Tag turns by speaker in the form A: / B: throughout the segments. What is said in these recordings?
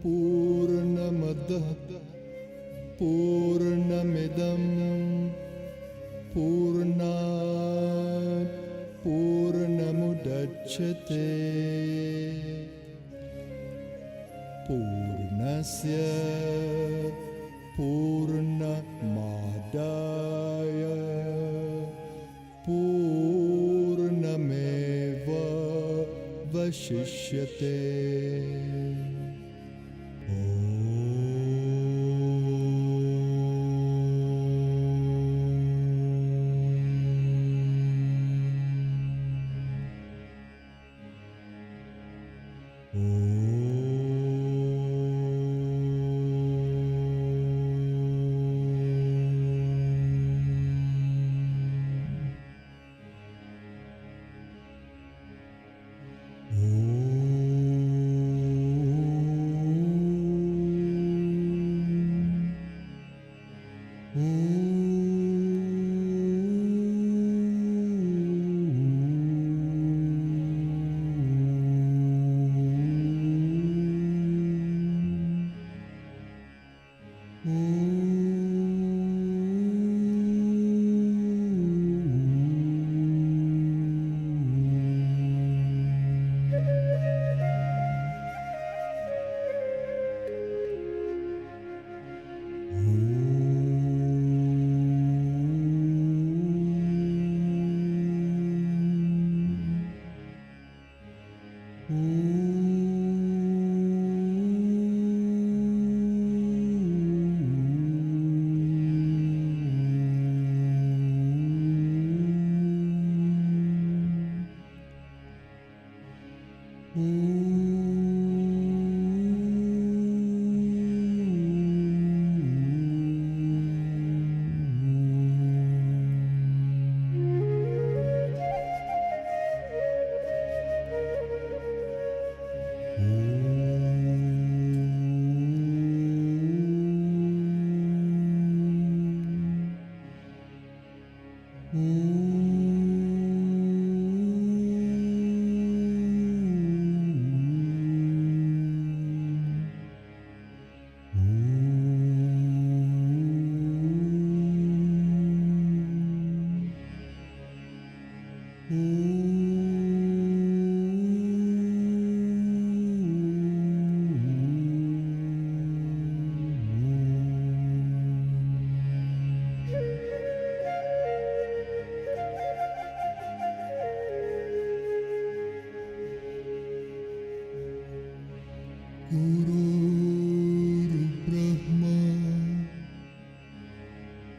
A: पूर्णमदः पूर्णमिदं पूर्णात् पूर्णमुदच्यते पूर्णस्य पूर्णमादाय पूर्णमेवावशिष्यते।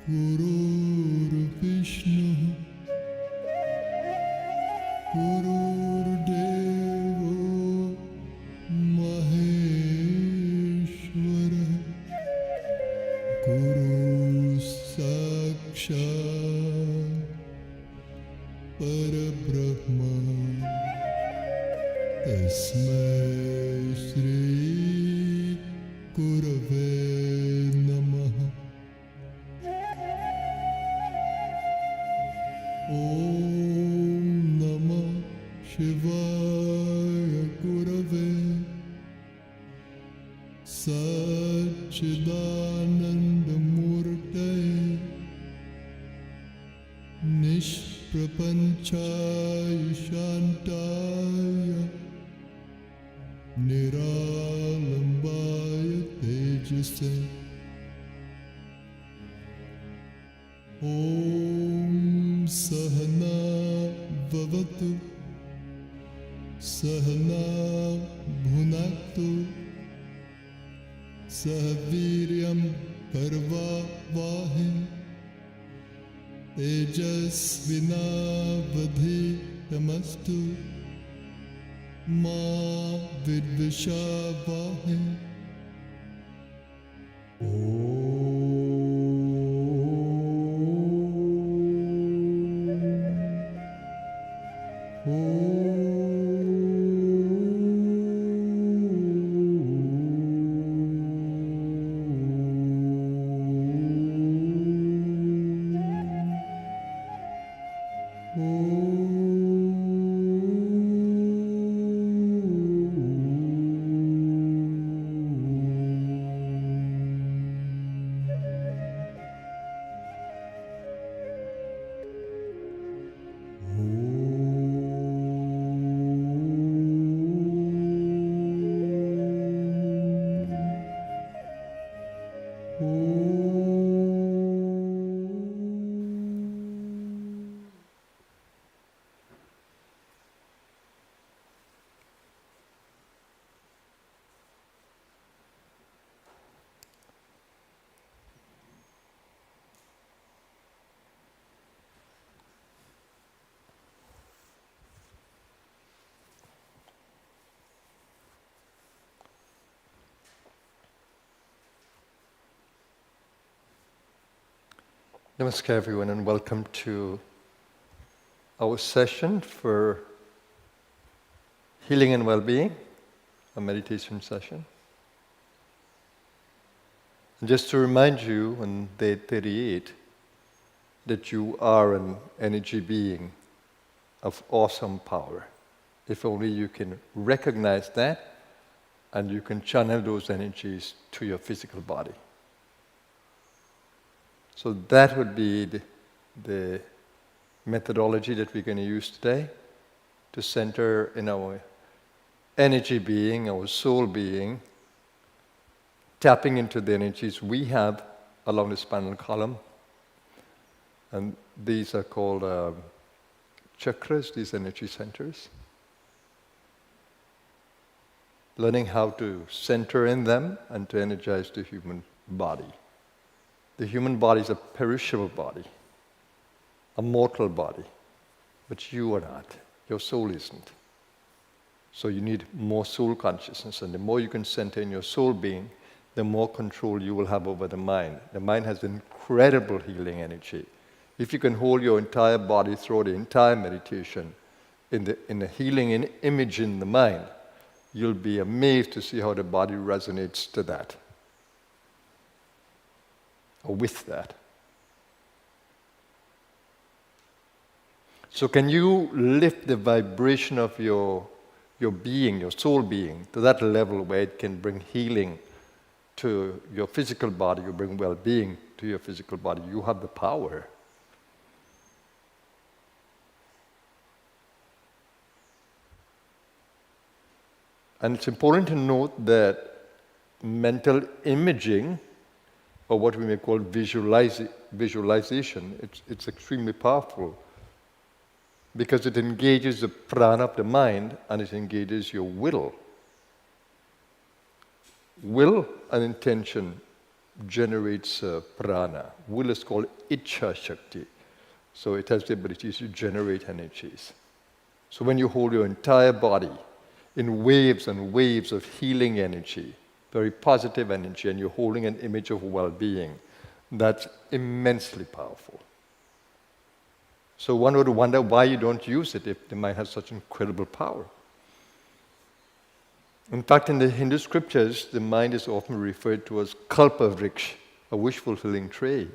A: Gururvishnu Gurudevo Maheshwara Guru Sakshat Parabrahma Tasmai Shri Gurave Namaha. Om Namah Shivaya Gurave Satchidananda Murtaye Nishprapanchaya Shantaya Niralambaya Tejase. Om Sahana Bhavatu Sahana Bhunaktu Sahaviryam Parvavahe Tejasvinavadhi Tamastu Ma Vidvishavahe.
B: Namaskar everyone, and welcome to our session for healing and well-being, a meditation session. And just to remind you on day 38 that you are an energy being of awesome power. If only you can recognize that and you can channel those energies to your physical body. So that would be the methodology that we're going to use today to center in our energy being, our soul being, tapping into the energies we have along the spinal column. And these are called chakras, these energy centers. Learning how to center in them and to energize the human body. The human body is a perishable body, a mortal body, but you are not. Your soul isn't. So you need more soul consciousness, and the more you can center in your soul being, the more control you will have over the mind. The mind has incredible healing energy. If you can hold your entire body through the entire meditation in the healing image in the mind, you'll be amazed to see how the body resonates to that. Or with that. So can you lift the vibration of your being, your soul being, to that level where it can bring healing to your physical body, you bring well-being to your physical body? You have the power. And it's important to note that mental imaging, or what we may call visualization, it's extremely powerful because it engages the prana of the mind and it engages your will. Will and intention generates prana. Will is called Ichha Shakti. So it has the ability to generate energies. So when you hold your entire body in waves and waves of healing energy, very positive energy, and you're holding an image of well-being, that's immensely powerful. So one would wonder why you don't use it if the mind has such incredible power. In fact, in the Hindu scriptures, the mind is often referred to as kalpa vriksha, a wish-fulfilling tree.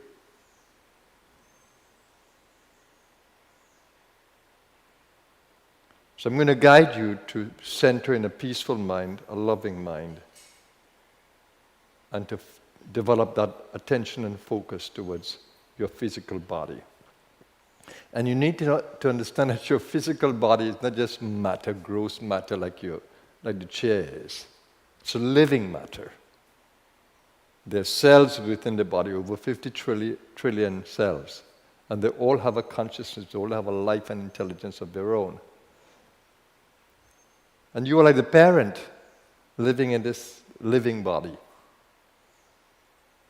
B: So I'm going to guide you to center in a peaceful mind, a loving mind, and to develop that attention and focus towards your physical body. And you need to understand that your physical body is not just matter, gross matter like the chair is. It's a living matter. There are cells within the body, over 50 trillion cells. And they all have a consciousness, they all have a life and intelligence of their own. And you are like the parent living in this living body.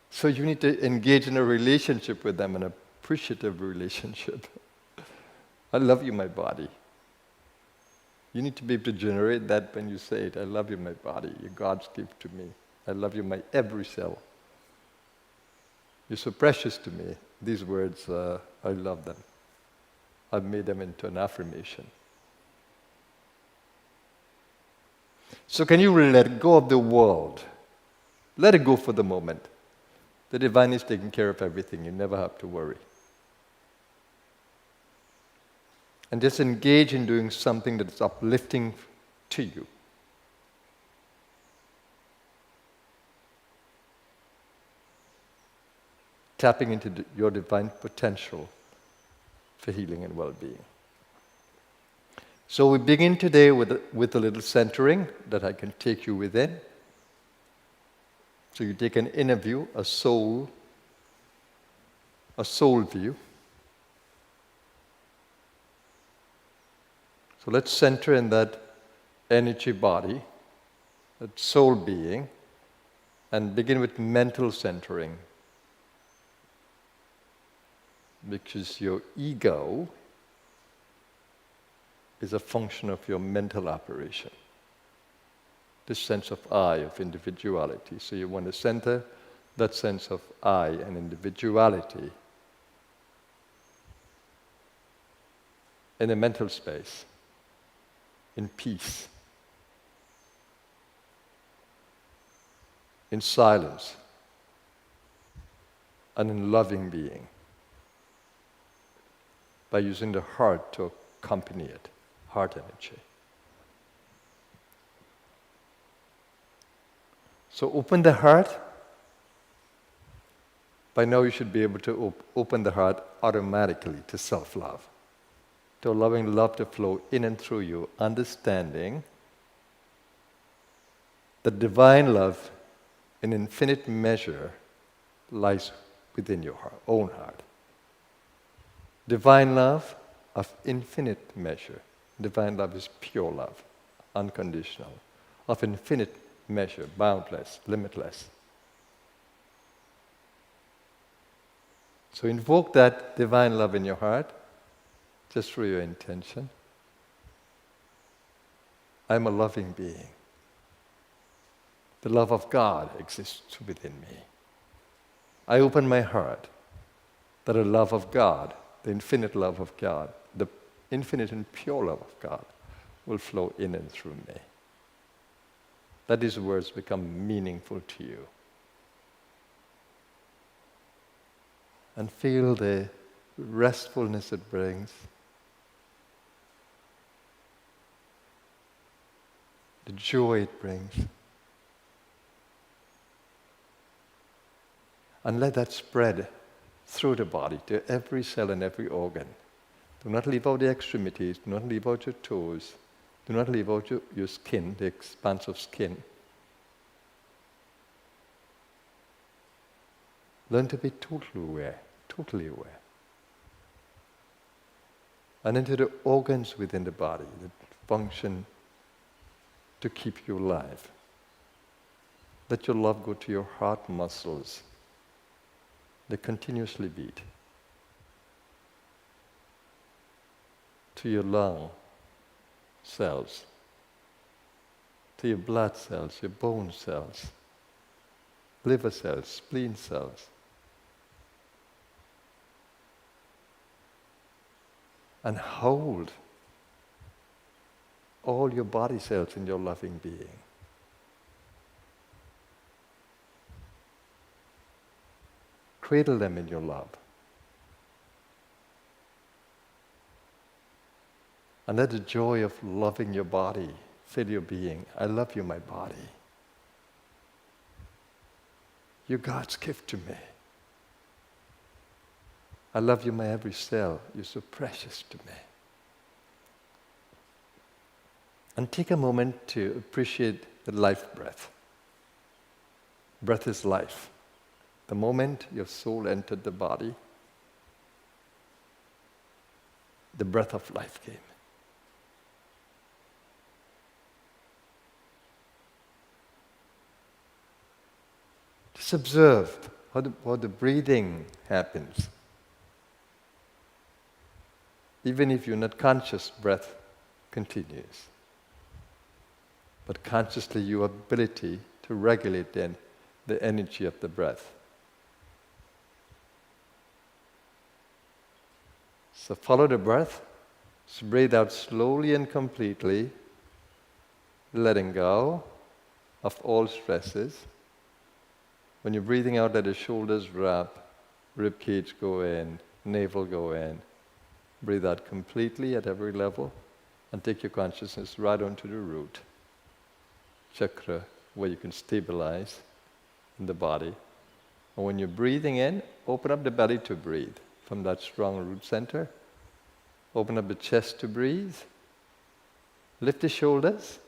B: So you need to engage in a relationship with them, an appreciative relationship. I love you, my body. You need to be able to generate that when you say it. I love you, my body. You're God's gift to me. I love you, my every cell. You're so precious to me. These words, I love them. I've made them into an affirmation. So can you really let go of the world? Let it go for the moment. The divine is taking care of everything. You never have to worry. And just engage in doing something that's uplifting to you. Tapping into your divine potential for healing and well-being. So we begin today with a little centering that I can take you within. So you take an inner view, a soul view. So let's center in that energy body, that soul being, and begin with mental centering. Because your ego is a function of your mental operation. This sense of I, of individuality. So you want to center that sense of I and individuality in a mental space, in peace, in silence, and in loving being, by using the heart to accompany it, heart energy. So open the heart. By now you should be able to open the heart automatically to self-love, to allowing love to flow in and through you, understanding that divine love in infinite measure lies within your own heart. Divine love of infinite measure. Divine love is pure love, unconditional, of infinite measure, boundless, limitless. So invoke that divine love in your heart, just through your intention. I'm a loving being. The love of God exists within me. I open my heart that the love of God, the infinite love of God, the infinite and pure love of God will flow in and through me. That these words become meaningful to you. And feel the restfulness it brings, the joy it brings. And let that spread through the body to every cell and every organ. Do not leave out the extremities, do not leave out your toes, do not leave out your skin, the expanse of skin. Learn to be totally aware. And into the organs within the body that function to keep you alive. Let your love go to your heart muscles, They continuously beat. To your lung cells, to your blood cells, your bone cells, liver cells, spleen cells. And hold all your body cells in your loving being. Cradle them in your love. And let the joy of loving your body fill your being. I love you, my body. You're God's gift to me. I love you, my every cell. You're so precious to me. And take a moment to appreciate the life breath. Breath is life. The moment your soul entered the body, the breath of life came. Just observe how the breathing happens. Even if you're not conscious, breath continues. But consciously, your ability to regulate then the energy of the breath. So follow the breath. So breathe out slowly and completely, letting go of all stresses. When you're breathing out, let the shoulders drop, rib cage go in, navel go in. Breathe out completely at every level and take your consciousness right onto the root chakra where you can stabilize in the body. And when you're breathing in, open up the belly to breathe from that strong root center. Open up the chest to breathe. Lift the shoulders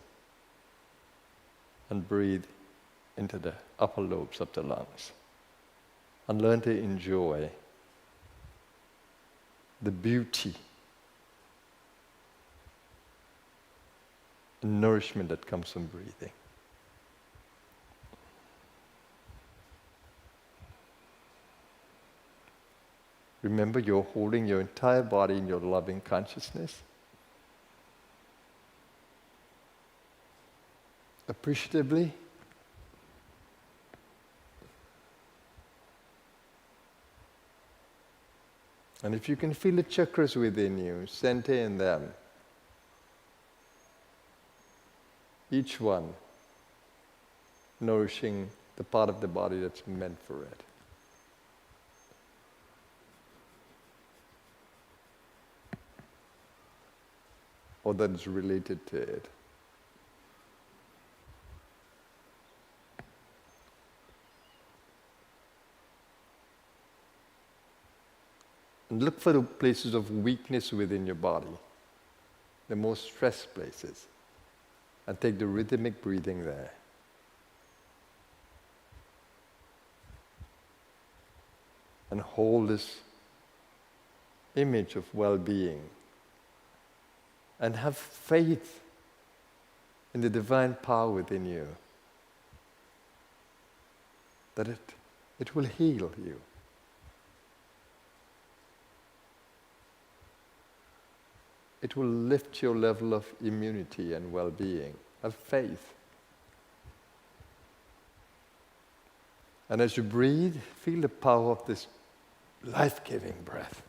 B: and breathe into the upper lobes of the lungs. And learn to enjoy the beauty and nourishment that comes from breathing. Remember, you're holding your entire body in your loving consciousness. Appreciatively. And if you can feel the chakras within you, center in them. Each one nourishing the part of the body that's meant for it. Or that is related to it. And look for the places of weakness within your body, the most stressed places, and take the rhythmic breathing there. And hold this image of well-being. And have faith in the divine power within you, that it will heal you. It will lift your level of immunity and well-being. Have faith. And as you breathe, feel the power of this life-giving breath.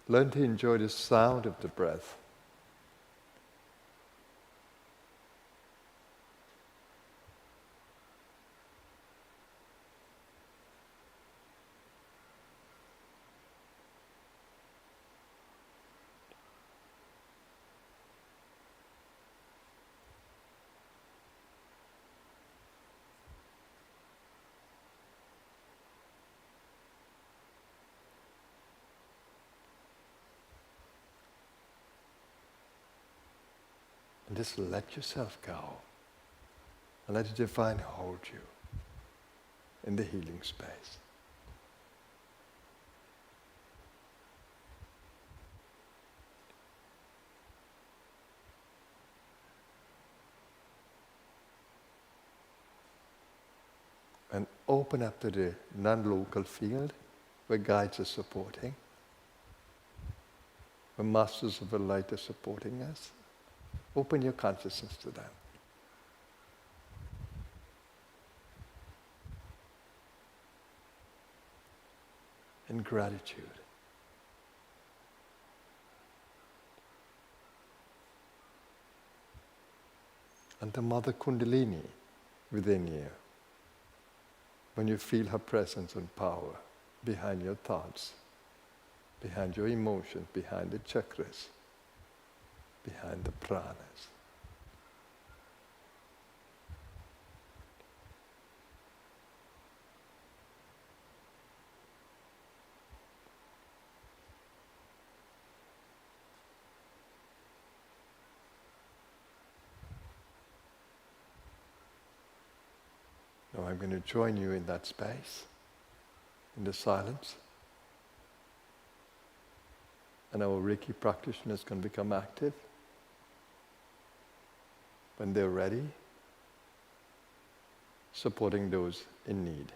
B: Learn to enjoy the sound of the breath. And just let yourself go. And let the divine hold you in the healing space. and open up to the non-local field where guides are supporting, where masters of the light are supporting us. Open your consciousness to them. In gratitude. And the Mother Kundalini within you, when you feel her presence and power behind your thoughts, behind your emotions, behind the chakras, behind the pranas. Now I'm going to join you in that space, in the silence. And our Reiki practitioners can become active when they're ready, supporting those in need.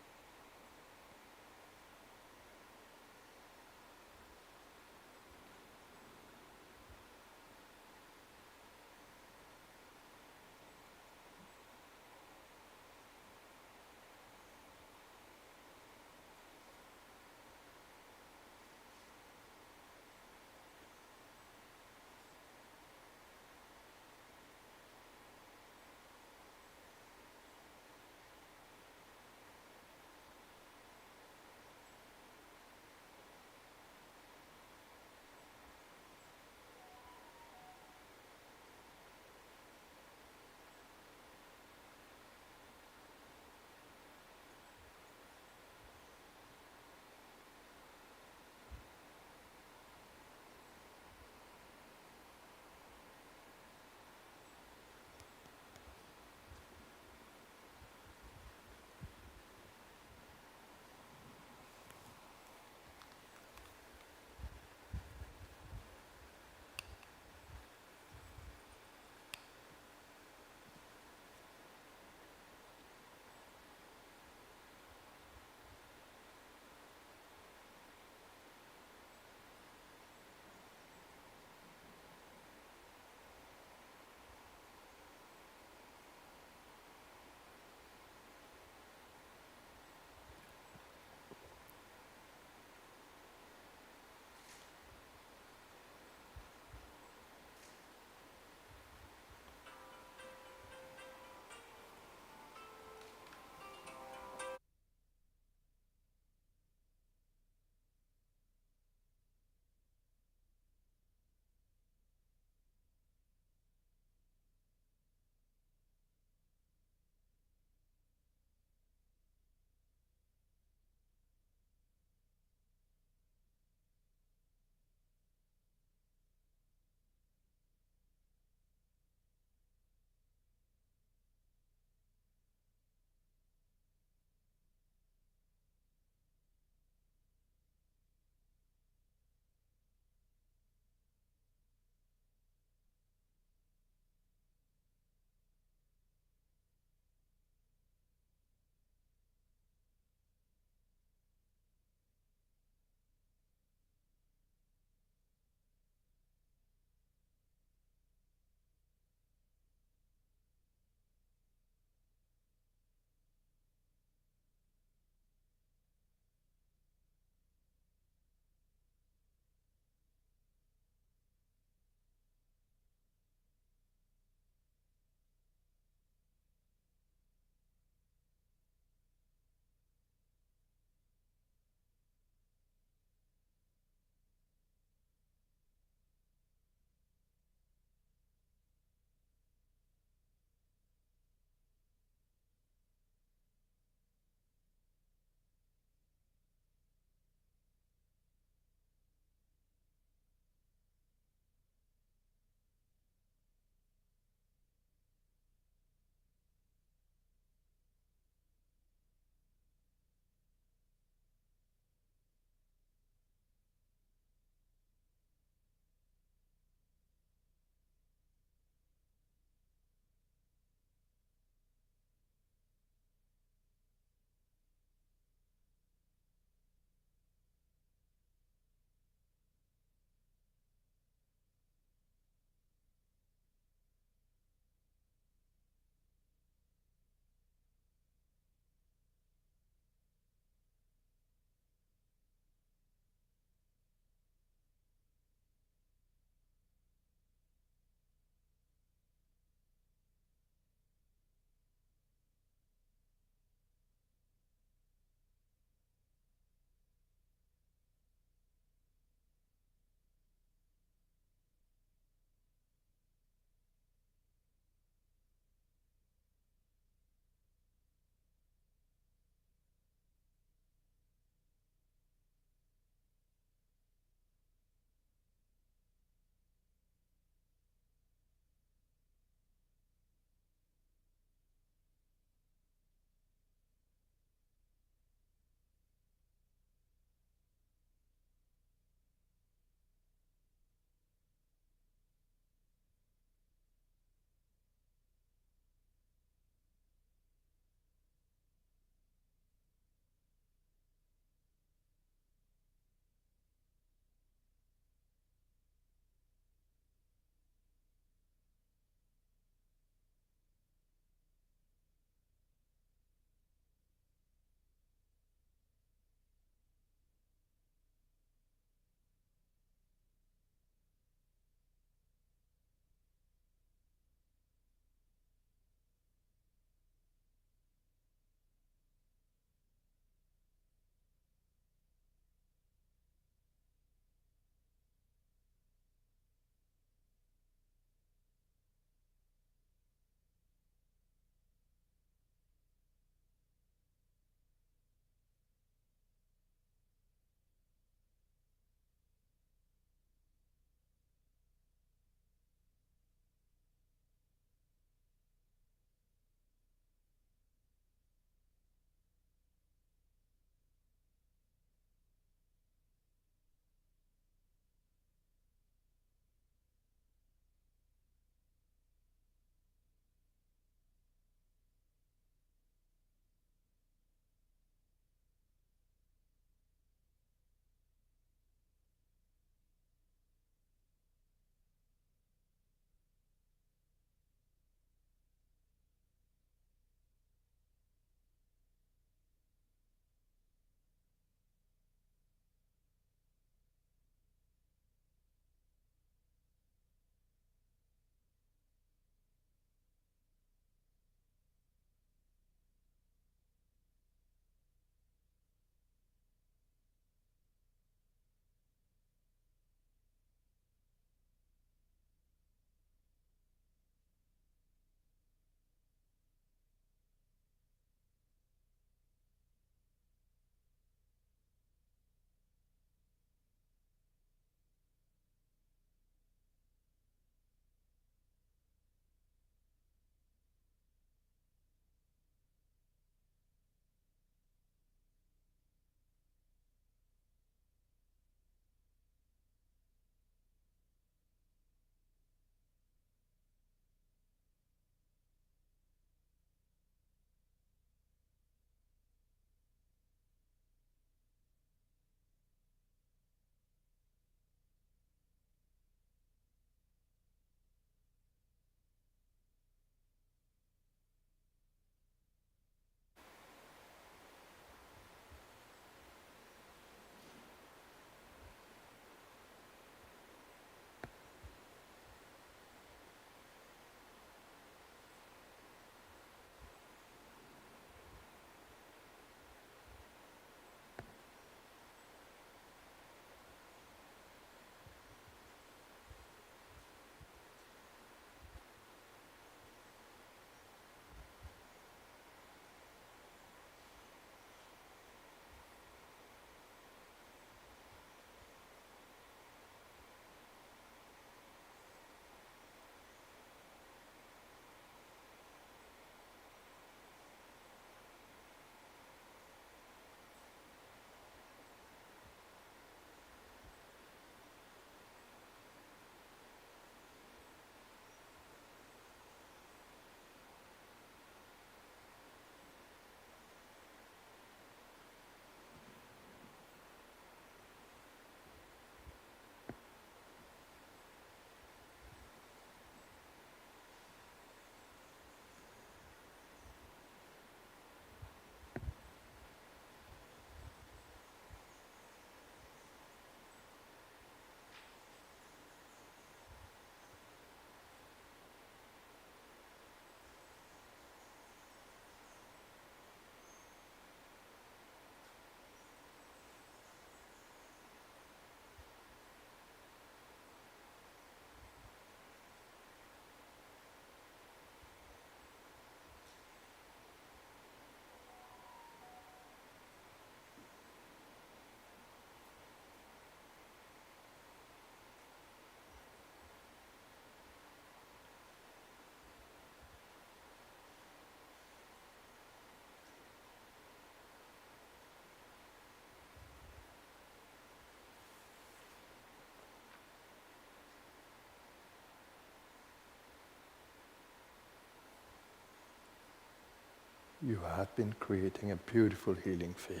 B: you have been creating a beautiful healing field.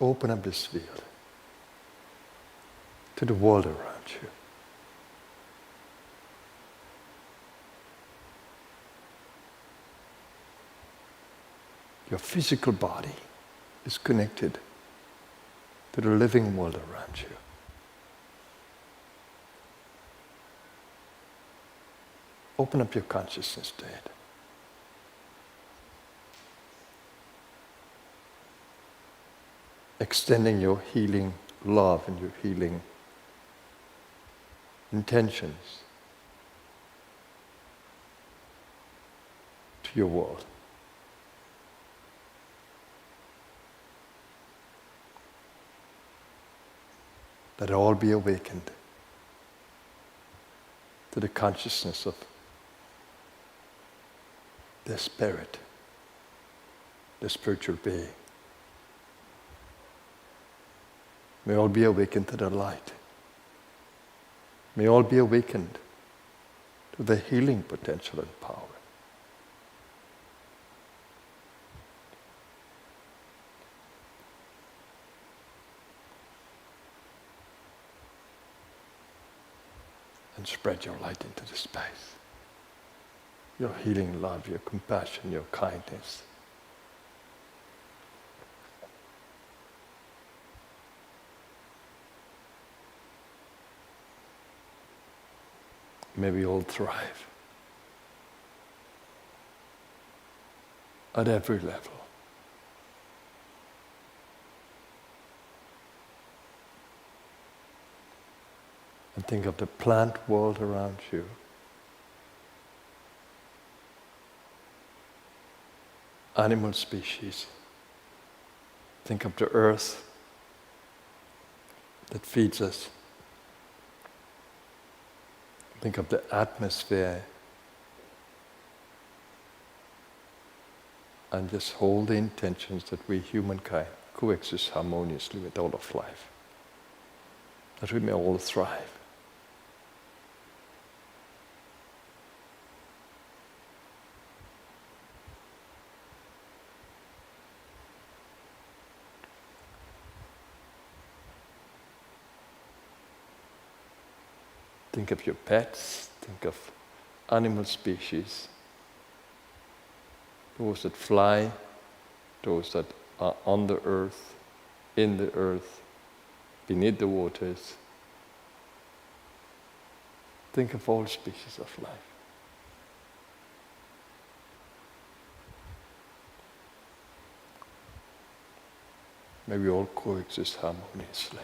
B: Open up this field to the world around you. Your physical body is connected to the living world around you. Open up your consciousness to it. Extending your healing love and your healing intentions to your world. Let all be awakened to the consciousness of their spirit, the spiritual being. May all be awakened to the light. May all be awakened to the healing potential and power. And spread your light into the space. Your healing love, your compassion, your kindness. May we all thrive at every level. And think of the plant world around you. Animal species. Think of the earth that feeds us. Think of the atmosphere. And just hold the intentions that we humankind coexist harmoniously with all of life. That we may all thrive. Think of your pets, think of animal species, those that fly, those that are on the earth, in the earth, beneath the waters. Think of all species of life. May we all coexist harmoniously.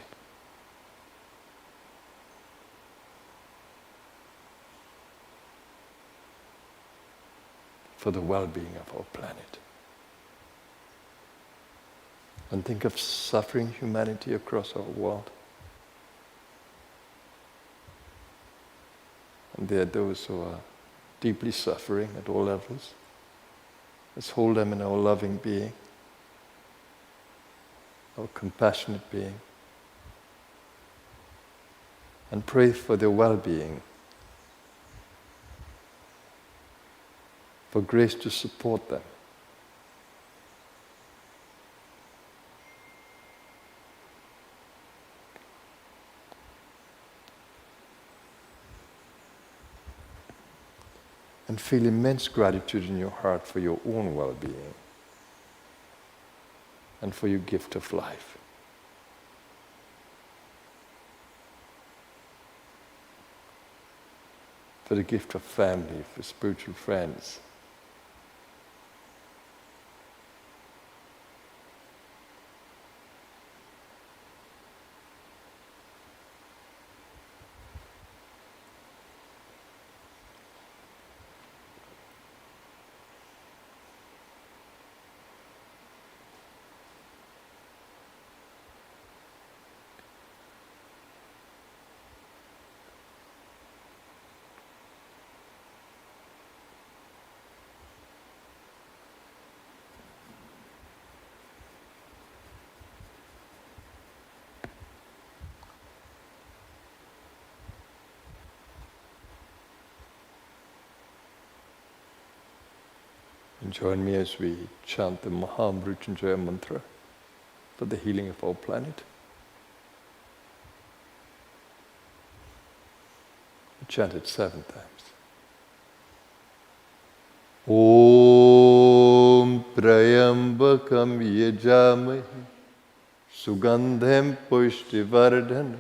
B: For the well-being of our planet. And think of suffering humanity across our world. And there are those who are deeply suffering at all levels. Let's hold them in our loving being, our compassionate being, and pray for their well-being, for grace to support them. And feel immense gratitude in your heart for your own well-being and for your gift of life. For the gift of family, for spiritual friends. join me as we chant the Mahamrityunjaya mantra for the healing of our planet. We chant it 7 times. Om Trayambakam Yajamahi Sugandhem Pushtivardhanam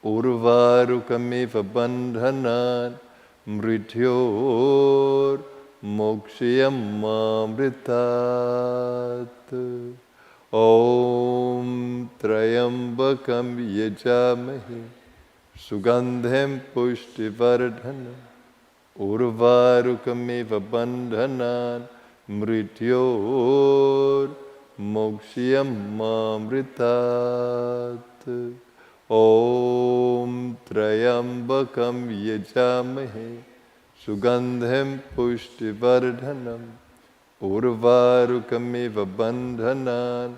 B: Urvarukamiva Bandhanan Mrityor Mokshiyam Mamritat. Om Trayambakam Yajamahi Sugandhem Pushtivardhanam Urvarukamiva Bandhanan Mrityor Mokshiyam Mamritat. Om Trayambakam Yajamahe Sugandhem Pushtivardhanam Urvarukamiva Bandhanan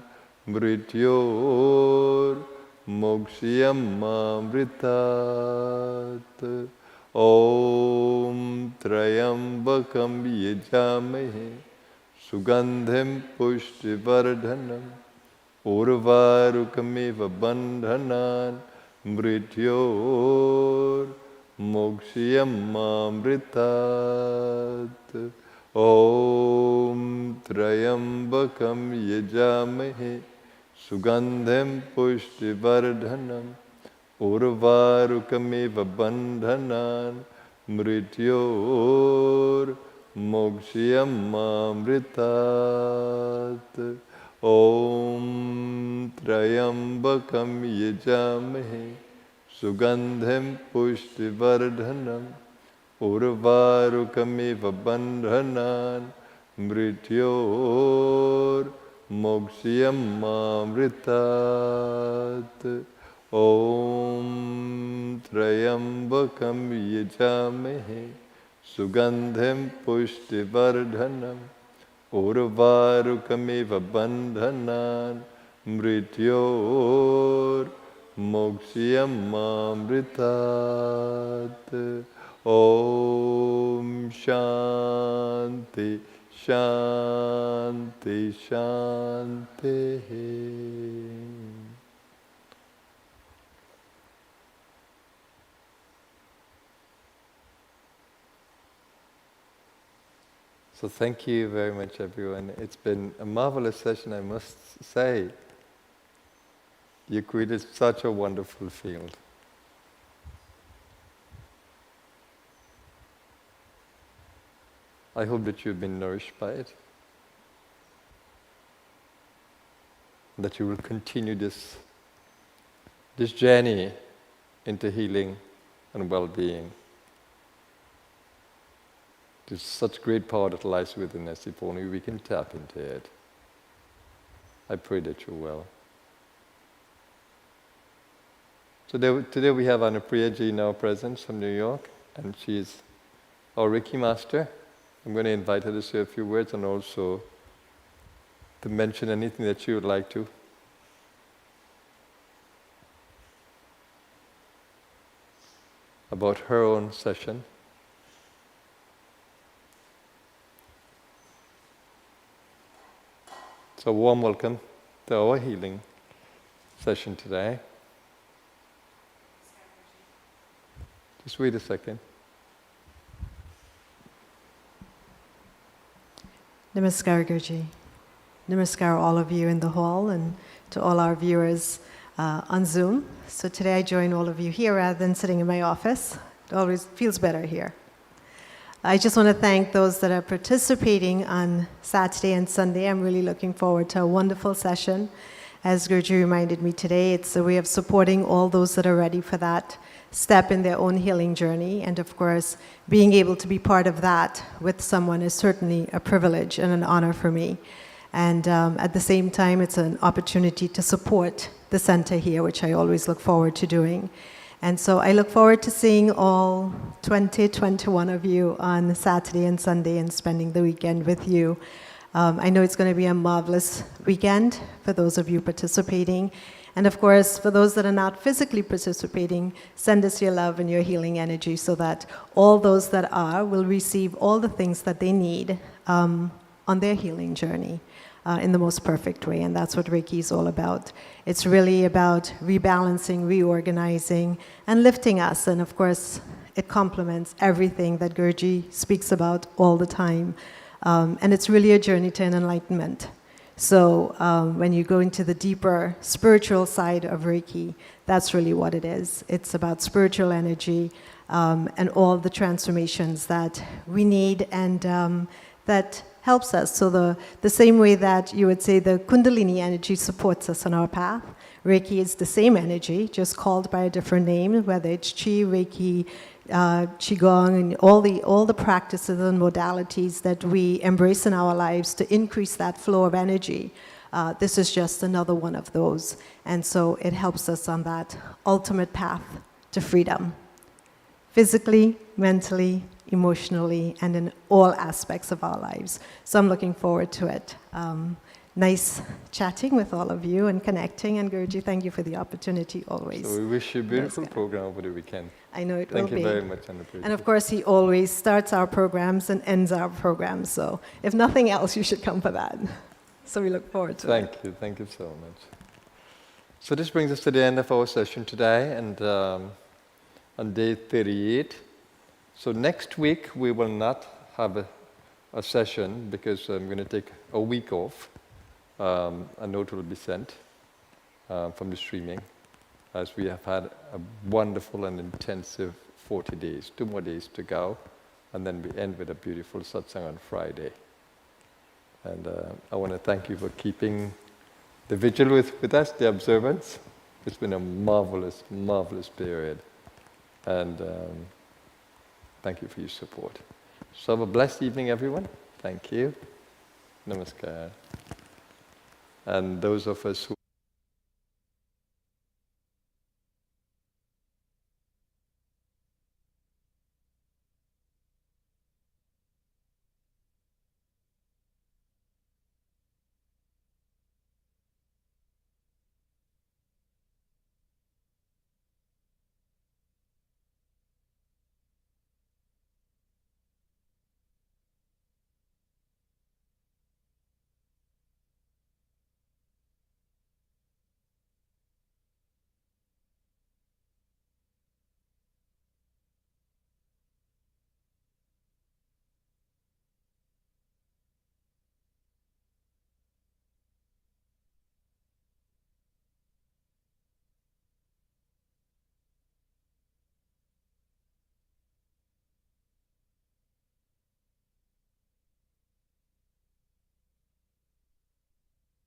B: Mrityor Mokshiyam Mamritat. Om Trayambakam Yajamahe Sugandhem Pushtivardhanam Urvarukamiva Bandhanan Mrityor Mokshiyam Mamritat. Om Trayambakam Yajamahe Sugandhem Pushtivardhanam Urvarukamiva Bandhanan Mrityor Mokshiyam Mamritat. Om Trayambakam Yajamahe Sugandhem Pushtivardhanam Urvarukamiva Bandhanan Mrityor Mokshiyam Mamritat. Om Trayambakam Yajamahe Sugandhem Pushtivardhanam Urvarukamiva Bandhanan Mrityor Mokshiyam Mamritat. Om Shanti Shanti Shanti. So thank you very much, everyone. It's been a marvelous session, I must say. You created such a wonderful field. I hope that you've been nourished by it, and that you will continue this journey into healing and well-being. There's such great power that lies within us if only we can tap into it. I pray that you're well. So today we have Anupriya Ji now present from New York, and she's our Reiki master. I'm going to invite her to say a few words and also to mention anything that she would like to. About her own session. So warm welcome to our healing session today. Just wait a second.
C: Namaskar, Guruji. Namaskar, all of you in the hall, and to all our viewers on Zoom. So today I join all of you here rather than sitting in my office. It always feels better here. I just want to thank those that are participating on Saturday and Sunday. I'm really looking forward to a wonderful session. As Guruji reminded me today, it's a way of supporting all those that are ready for that step in their own healing journey. And of course, being able to be part of that with someone is certainly a privilege and an honor for me. And at the same time, it's an opportunity to support the center here, which I always look forward to doing. And so I look forward to seeing all 21 of you on Saturday and Sunday and spending the weekend with you. I know it's going to be a marvelous weekend for those of you participating. And of course, for those that are not physically participating, send us your love and your healing energy so that all those that are will receive all the things that they need on their healing journey in the most perfect way. And that's what Reiki is all about. It's really about rebalancing, reorganizing, and lifting us. And of course, it complements everything that Guruji speaks about all the time. And it's really a journey to enlightenment. So when you go into the deeper spiritual side of Reiki, that's really what it is. It's about spiritual energy and all the transformations that we need and that helps us. So the same way that you would say the Kundalini energy supports us on our path, Reiki is the same energy, just called by a different name, whether it's Chi, Reiki, Qigong, and all the practices and modalities that we embrace in our lives to increase that flow of energy. This is just another one of those. And so it helps us on that ultimate path to freedom, physically, mentally, emotionally, and in all aspects of our lives. So I'm looking forward to it. Nice chatting with all of you and connecting. And Guruji, thank you for the opportunity always.
B: So we wish you a beautiful program over the weekend.
C: I know it will be.
B: Thank you very much, Anna.
C: And of course, he always starts our programs and ends our programs. So if nothing else, you should come for that. So we look forward to it.
B: Thank you so much. So this brings us to the end of our session today, and on day 38. So next week we will not have a session because I'm going to take a week off. A note will be sent from the streaming, as we have had a wonderful and intensive 40 days, 2 more days to go, and then we end with a beautiful satsang on Friday. And I want to thank you for keeping the vigil with us, the observance. It's been a marvelous, marvelous period. And thank you for your support. So have a blessed evening, everyone. Thank you. Namaskar. And those of us who